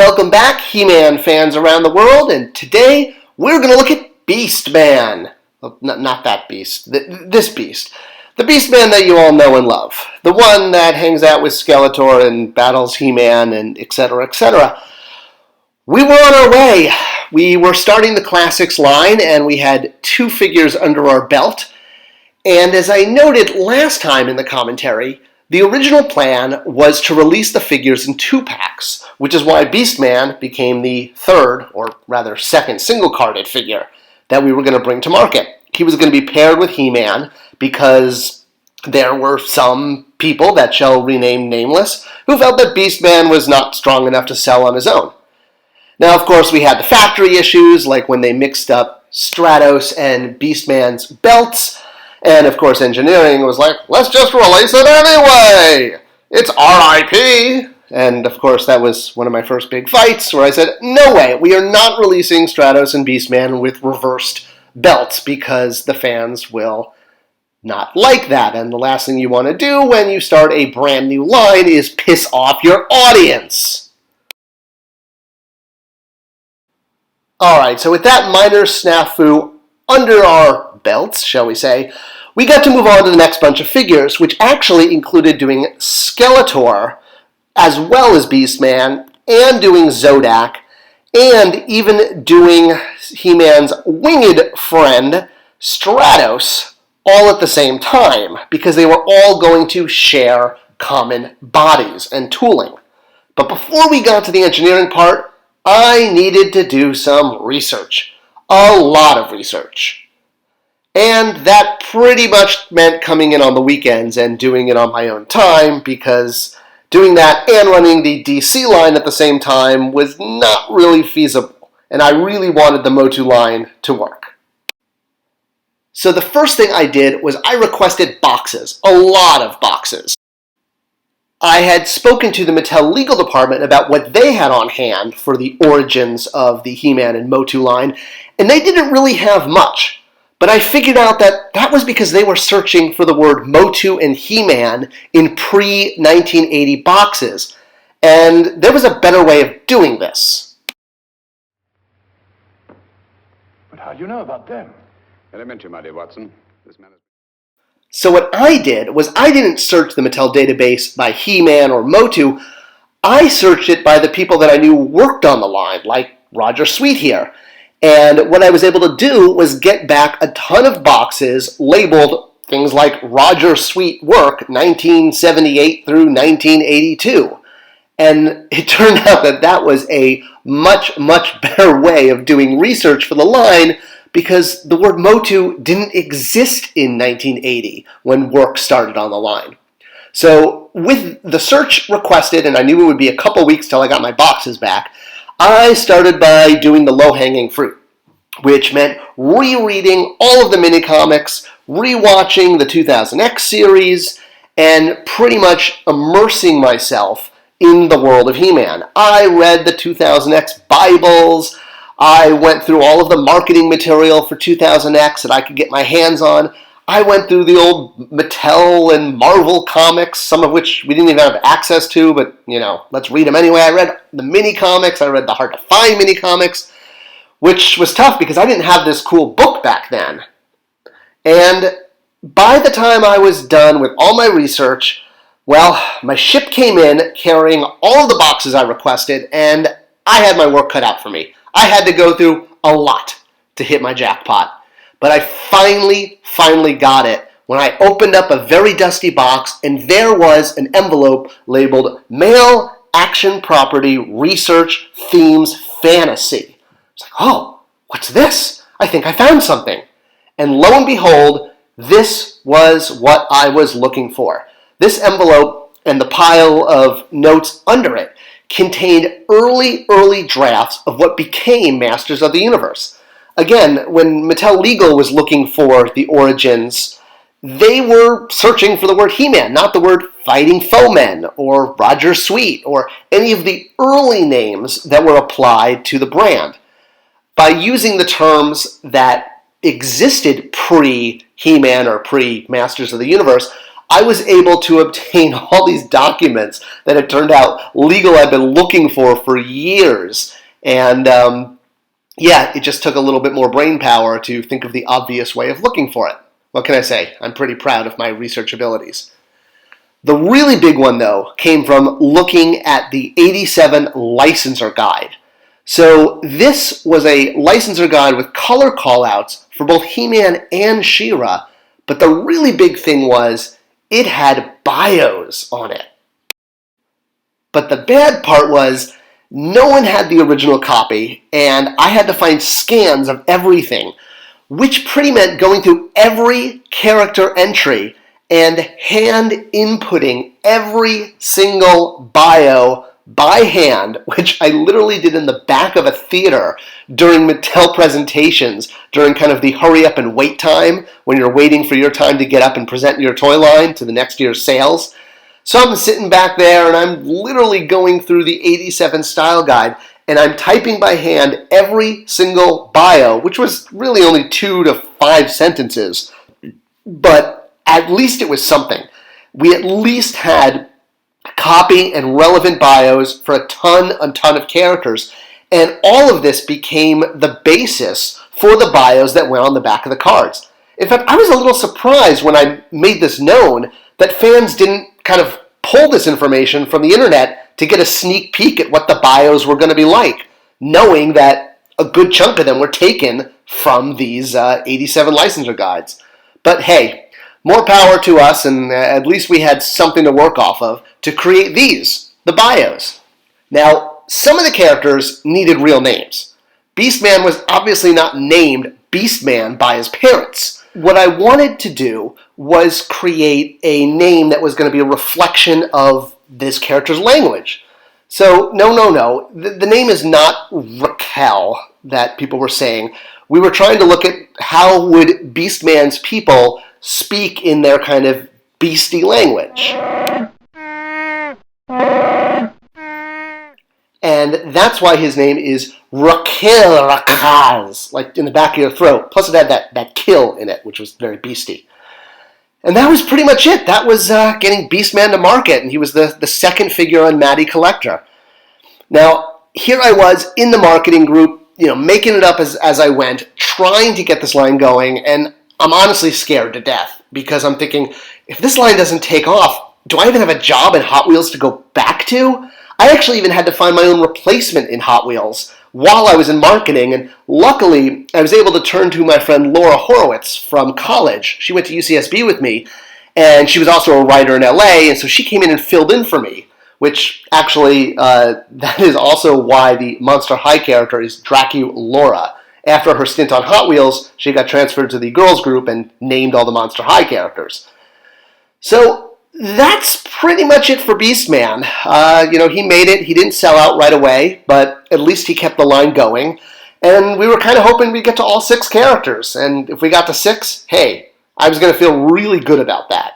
Welcome back, He-Man fans around the world, and today we're going to look at Beastman. Well, not that beast, this beast. The Beastman that you all know and love. The one that hangs out with Skeletor and battles He-Man and etc., etc. We were on our way. We were starting the Classics line, and we had 2 figures under our belt. And as I noted last time in the commentary, the original plan was to release the figures in 2 packs, which is why Beastman became the 3rd, or rather 2nd, single-carded figure that we were going to bring to market. He was going to be paired with He-Man because there were some people that shall remain nameless who felt that Beastman was not strong enough to sell on his own. Now, of course, we had the factory issues, like when they mixed up Stratos and Beastman's belts. And, of course, engineering was like, let's just release it anyway! It's RIP! And, of course, that was one of my first big fights where I said, no way, we are not releasing Stratos and Beastman with reversed belts because the fans will not like that. And the last thing you want to do when you start a brand new line is piss off your audience. Alright, so with that minor snafu under our belts, shall we say, we got to move on to the next bunch of figures, which actually included doing Skeletor as well as Beastman, and doing Zodak, and even doing He-Man's winged friend, Stratos, all at the same time, because they were all going to share common bodies and tooling. But before we got to the engineering part, I needed to do some research. A lot of research. And that pretty much meant coming in on the weekends and doing it on my own time, because doing that and running the DC line at the same time was not really feasible, and I really wanted the Motu line to work. So the first thing I did was I requested boxes, a lot of boxes. I had spoken to the Mattel legal department about what they had on hand for the origins of the He-Man and Motu line, and they didn't really have much. But I figured out that that was because they were searching for the word Motu and He-Man in pre-1980 boxes, and there was a better way of doing this. But how do you know about them? Elementary, my dear Watson. This man is... So what I did was I didn't search the Mattel database by He-Man or Motu. I searched it by the people that I knew worked on the line, like Roger Sweet here. And what I was able to do was get back a ton of boxes labeled things like Roger Sweet Work 1978 through 1982. And it turned out that that was a much, much better way of doing research for the line, because the word Motu didn't exist in 1980 when work started on the line. So with the search requested, and I knew it would be a couple weeks till I got my boxes back, I started by doing the low-hanging fruit, which meant rereading all of the mini-comics, rewatching the 2000X series, and pretty much immersing myself in the world of He-Man. I read the 2000X Bibles, I went through all of the marketing material for 2000X that I could get my hands on. I went through the old Mattel and Marvel comics, some of which we didn't even have access to, but, you know, let's read them anyway. I read the mini-comics, I read the hard-to-find mini-comics, which was tough because I didn't have this cool book back then. And by the time I was done with all my research, well, my ship came in carrying all of the boxes I requested, and I had my work cut out for me. I had to go through a lot to hit my jackpot. But I finally got it when I opened up a very dusty box, and there was an envelope labeled Male Action Property Research Themes Fantasy. It's like, oh, what's this? I think I found something. And lo and behold, this was what I was looking for. This envelope and the pile of notes under it contained early drafts of what became Masters of the Universe. Again, when Mattel Legal was looking for the origins, they were searching for the word He-Man, not the word Fighting Foemen or Roger Sweet or any of the early names that were applied to the brand. By using the terms that existed pre-He-Man or pre-Masters of the Universe, I was able to obtain all these documents that it turned out legal I've been looking for years. And yeah, it just took a little bit more brain power to think of the obvious way of looking for it. What can I say? I'm pretty proud of my research abilities. The really big one, though, came from looking at the 87 Licenser Guide. So this was a licenser guide with color callouts for both He-Man and She-Ra, but the really big thing was it had bios on it. But the bad part was no one had the original copy, and I had to find scans of everything, which pretty meant going through every character entry and hand inputting every single bio by hand, which I literally did in the back of a theater during Mattel presentations, during kind of the hurry up and wait time, when you're waiting for your time to get up and present your toy line to the next year's sales. So I'm sitting back there and I'm literally going through the 87 style guide, and I'm typing by hand every single bio, which was really only 2 to 5 sentences, but at least it was something. We at least had copy and relevant bios for a ton of characters, and all of this became the basis for the bios that went on the back of the cards. In fact, I was a little surprised when I made this known that fans didn't kind of pull this information from the internet to get a sneak peek at what the bios were going to be like, knowing that a good chunk of them were taken from these 87 licensor guides. But hey, more power to us, and at least we had something to work off of to create these, the bios. Now, some of the characters needed real names. Beastman was obviously not named Beastman by his parents. What I wanted to do was create a name that was going to be a reflection of this character's language. So, no. The name is not Raquel that people were saying. We were trying to look at how would Beastman's people speak in their kind of beastie language. And that's why his name is Raquel Rakaz, like in the back of your throat. Plus it had that kill in it, which was very beastie. And that was pretty much it. That was getting Beastman to market, and he was the second figure on Matty Collector. Now, here I was in the marketing group, making it up as I went, trying to get this line going, and I'm honestly scared to death because I'm thinking, if this line doesn't take off, do I even have a job in Hot Wheels to go back to? I actually even had to find my own replacement in Hot Wheels while I was in marketing, and luckily I was able to turn to my friend Laura Horowitz from college. She went to UCSB with me, and she was also a writer in LA, and so she came in and filled in for me, which actually, that is also why the Monster High character is Draculaura. After her stint on Hot Wheels, she got transferred to the girls group and named all the Monster High characters. So that's pretty much it for Beastman. He made it. He didn't sell out right away, but at least he kept the line going. And we were kind of hoping we'd get to all 6 characters. And if we got to 6, hey, I was going to feel really good about that.